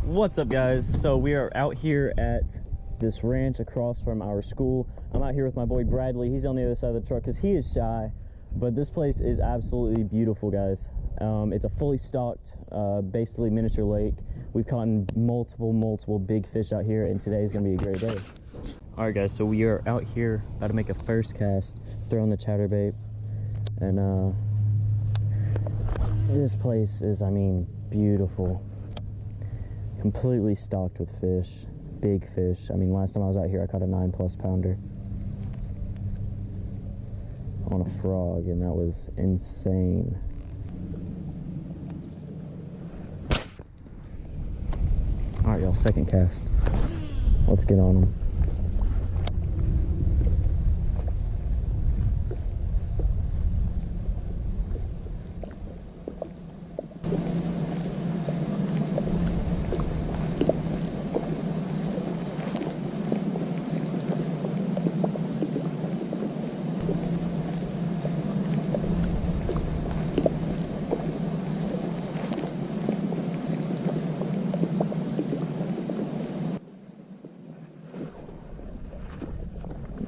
What's up, guys? So we are out here at this ranch across from our school. I'm out here with my boy Bradley. He's on the other side of the truck because he is shy, but this place is absolutely beautiful, guys. It's a fully stocked, basically miniature lake. We've caught multiple big fish out here, and today is gonna be a great day. All right, guys, so we are out here about to make a first cast, throwing the chatterbait, and this place is, I mean, beautiful. Completely stocked with fish, big fish. I mean, last time I was out here, I caught a 9+ pounder on a frog, and that was insane. All right, y'all, second cast. Let's get on them.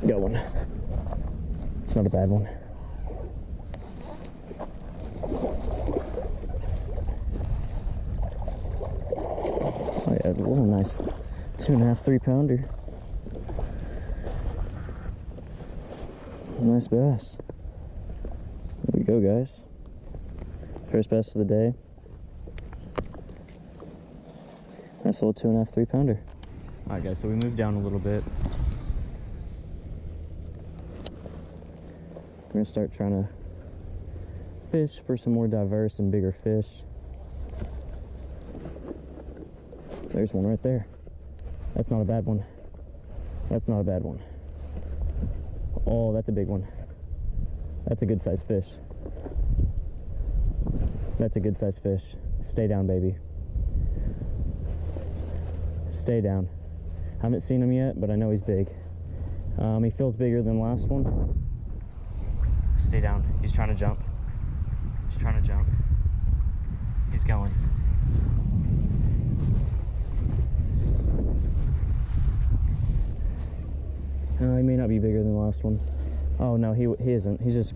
Got one. It's not a bad one. Oh yeah, a little nice 2.5, 3 pounder. Nice bass. There we go, guys. First bass of the day. Nice little 2.5, 3 pounder. All right, guys, so we moved down a little bit. We're gonna start trying to fish for some more diverse and bigger fish. There's one right there. That's not a bad one. That's not a bad one. Oh, that's a big one. That's a good sized fish. That's a good sized fish. Stay down, baby. Stay down. Haven't seen him yet, but I know he's big. He feels bigger than the last one. Stay down. He's trying to jump. He's trying to jump. He's going. He may not be bigger than the last one. Oh no, he isn't. He's just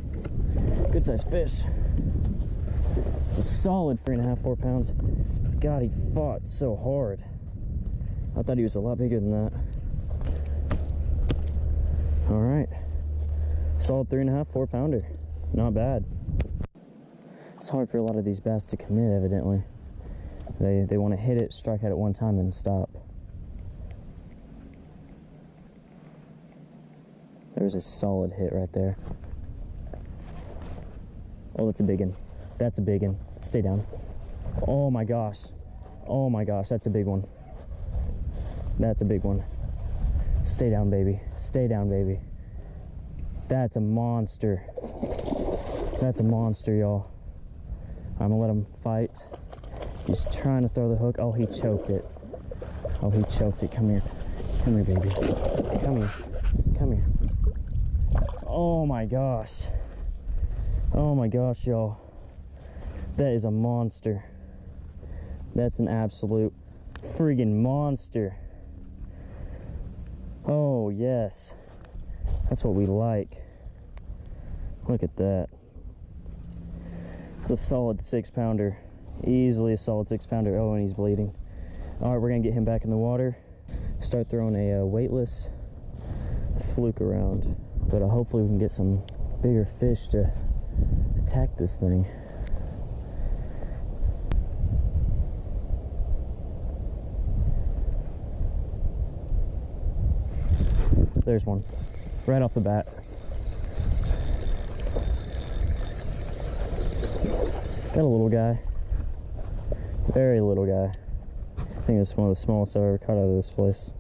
good sized fish. It's a solid 3.5, 4 pounds. God, he fought so hard. I thought he was a lot bigger than that. All right. Solid 3.5, 4 pounder. Not bad. It's hard for a lot of these bass to commit, evidently. They want to hit it, strike at it one time, then stop. There's a solid hit right there. Oh, that's a big one. That's a big one. Stay down. Oh my gosh. Oh my gosh, that's a big one. That's a big one. Stay down, baby. Stay down, baby. That's a monster. That's a monster, y'all. I'm gonna let him fight. He's trying to throw the hook. Oh, he choked it. Oh, he choked it. Come here. Come here, baby. Come here. Come here. Oh my gosh. Oh my gosh, y'all. That is a monster. That's an absolute friggin' monster. Oh, yes. That's what we like. Look at that. It's a solid 6 pounder. Easily a solid 6 pounder. Oh, and he's bleeding. All right, we're gonna get him back in the water. Start throwing a weightless fluke around. But hopefully we can get some bigger fish to attack this thing. There's one. Right off the bat. Got a little guy. Very little guy. I think it's one of the smallest I've ever caught out of this place.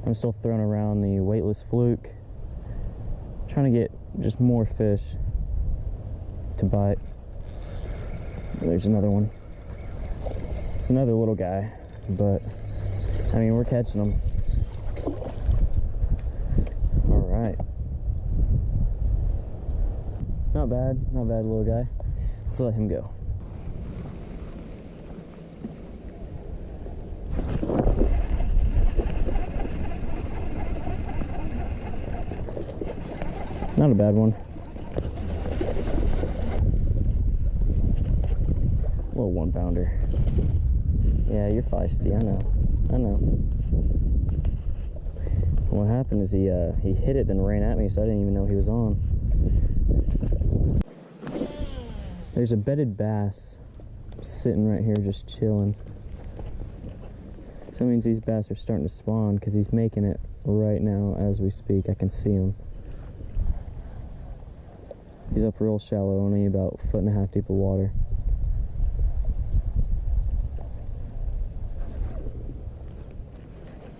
I'm still throwing around the weightless fluke. Trying to get just more fish to bite. There's another one. It's another little guy, but I mean, we're catching them. All right. Not bad, little guy. Let's let him go. Not a bad one. Little 1 pounder. Yeah, you're feisty, I know. What happened is he hit it, then ran at me, so I didn't even know he was on. There's a bedded bass sitting right here just chilling. So that means these bass are starting to spawn because he's making it right now as we speak. I can see him. He's up real shallow, only about 1.5 feet deep of water.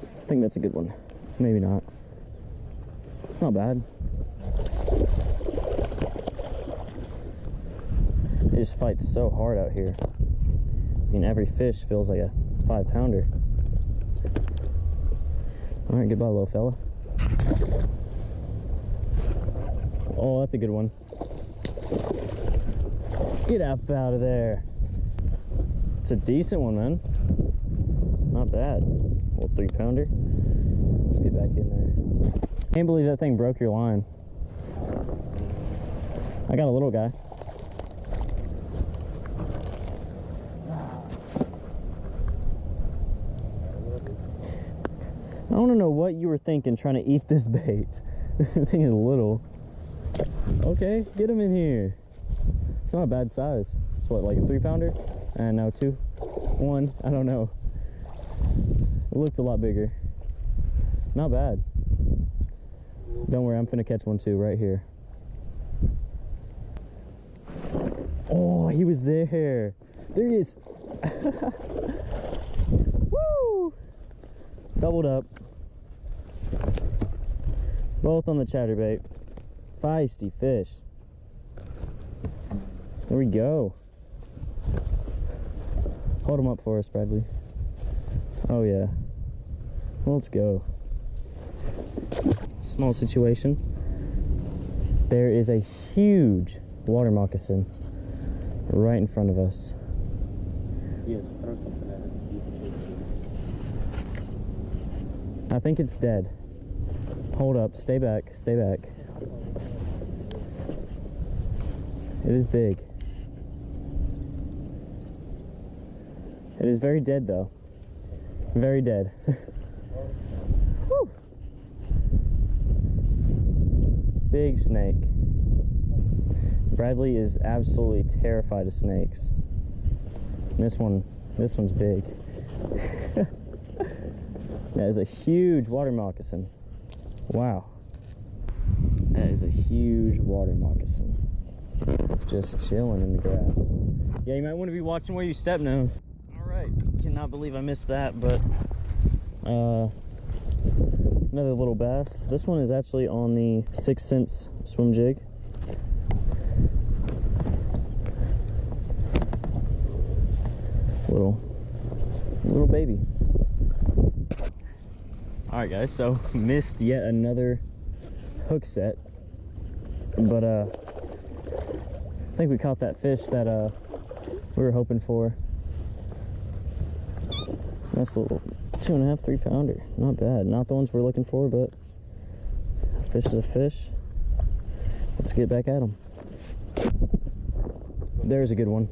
I think that's a good one. Maybe not. It's not bad. They just fight so hard out here. I mean, every fish feels like a 5 pounder. All right, goodbye, little fella. Oh, that's a good one. Get up out of there. It's a decent one, man. Not bad. Little 3 pounder. Let's get back in there. Can't believe that thing broke your line. I got a little guy. I want to know what you were thinking trying to eat this bait. The thing is little. Okay, get him in here. It's not a bad size. It's what, like a 3 pounder? And no, 2, 1, I don't know. It looked a lot bigger. Not bad. Don't worry, I'm finna catch one too right here. Oh, he was there. There he is. Woo! Doubled up. Both on the chatterbait. Feisty fish. There we go. Hold him up for us, Bradley. Oh yeah. Let's go. Small situation. There is a huge water moccasin right in front of us. Yes, throw something at it and see if it chases. I think it's dead. Hold up, stay back, stay back. It is big. It is very dead though. Very dead. Whew. Big snake. Bradley is absolutely terrified of snakes. This one's big. That is a huge water moccasin. Wow. That is a huge water moccasin. Just chilling in the grass. Yeah, you might want to be watching where you step now. All right, cannot believe I missed that, but another little bass. This one is actually on the 6 cents swim jig. Little baby. All right, guys, so missed yet another hook set, but I think we caught that fish that we were hoping for. Nice little 2.5, 3 pounder. Not bad. Not the ones we're looking for, but a fish is a fish. Let's get back at him. There's a good one.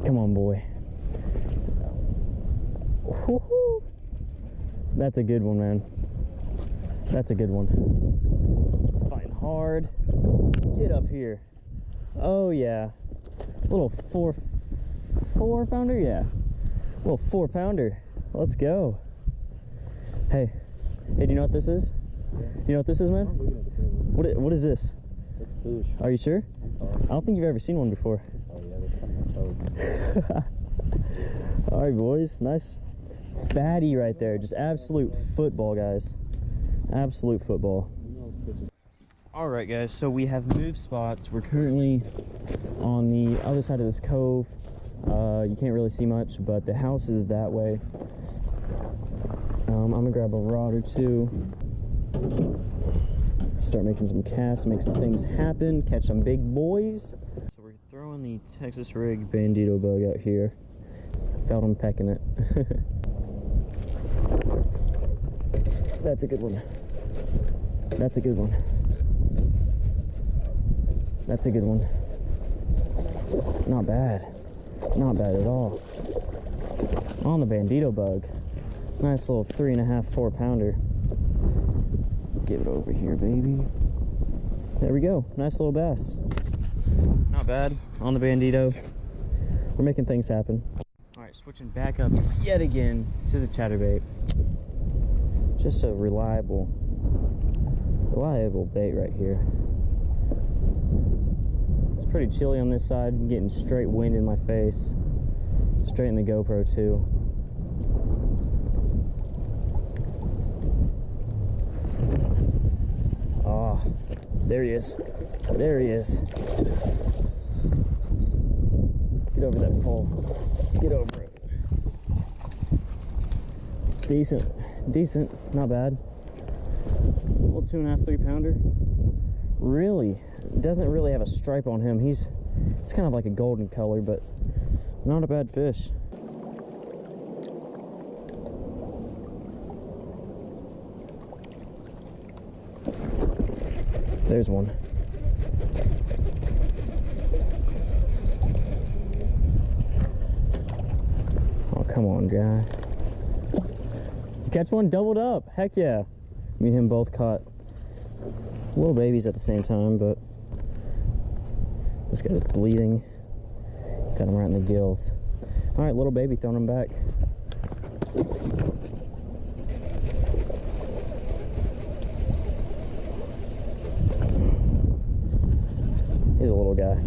Come on, boy. Woo-hoo. That's a good one, man. That's a good one. It's fighting hard. Get up here. Oh yeah. Little four pounder, yeah. Little 4 pounder. Let's go. Hey, do you know what this is? Yeah. Do you know what this is, man? I'm looking at the camera. What is this? It's a fish. Are you sure? I don't think you've ever seen one before. Oh yeah, that's kind of messed up. All right, boys. Nice fatty right there. Just absolute football, guys. Absolute football. All right, guys. So we have moved spots. We're currently on the other side of this cove. You can't really see much, but the house is that way. I'm gonna grab a rod or two. start making some casts, make some things happen, catch some big boys. So we're throwing the Texas rig bandito bug out here. Felt him pecking it. That's a good one. That's a good one. That's a good one. Not bad. Not bad at all. On the bandito bug. Nice little 3.5, 4 pounder. Give it over here, baby. There we go. Nice little bass. Not bad on the bandito. We're making things happen. All right, switching back up yet again to the chatterbait. Just a reliable bait right here. It's pretty chilly on this side. I'm getting straight wind in my face. Straight in the GoPro too. Oh, there he is. There he is. Get over that pole. Get over it. Decent. Decent. Not bad. Little 2.5, 3 pounder. Really doesn't really have a stripe on him. It's kind of like a golden color, but not a bad fish. There's one. Oh, come on, guy. You catch one doubled up. Heck yeah. Me and him both caught little babies at the same time, but this guy's bleeding. Got him right in the gills. All right, little baby, throwing him back. He's a little guy.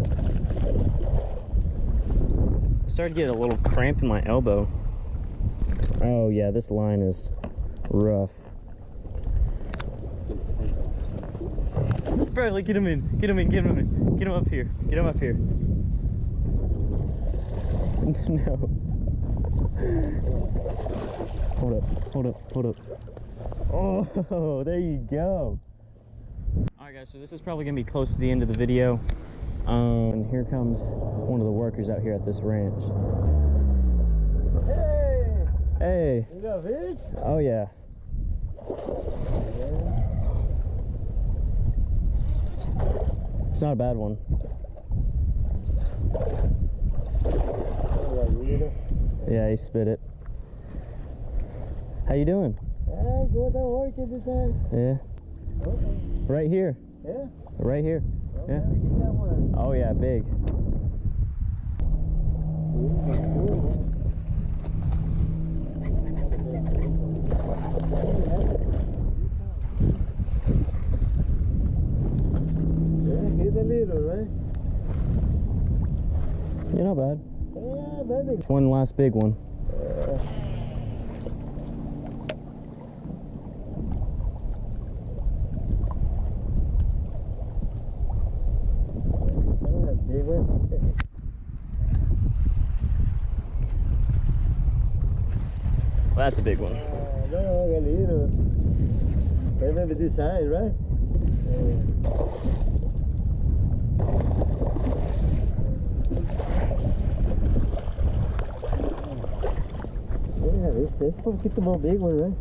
I started to get a little cramp in my elbow. Oh yeah, this line is rough. Bradley, get him in. Get him in. Get him in. Get him up here. Get him up here. No. Hold up. Hold up. Hold up. Oh, there you go. Alright guys, so this is probably going to be close to the end of the video. And here comes one of the workers out here at this ranch. Hey! Hey! You got fish? Oh yeah. It's not a bad one. Yeah, he spit it. How you doing? Yeah, good. I'm working this time. Yeah. Okay. Right here. Yeah? Right here. Okay, Yeah. get that one. Oh yeah, big. Yeah, get a little, right? You're not bad. Yeah, baby. It's one last big one. Big one. Well, that's a big one. No, a little. Maybe this side, right? Yeah, this one get the more big one, right?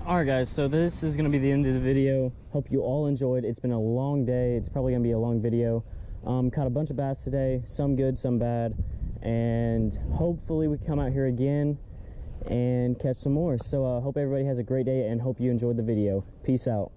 Alright guys, so this is going to be the end of the video. Hope you all enjoyed. It's been a long day. It's probably going to be a long video. Caught a bunch of bass today, some good, some bad. And hopefully we come out here again and catch some more. So hope everybody has a great day and hope you enjoyed the video. Peace out.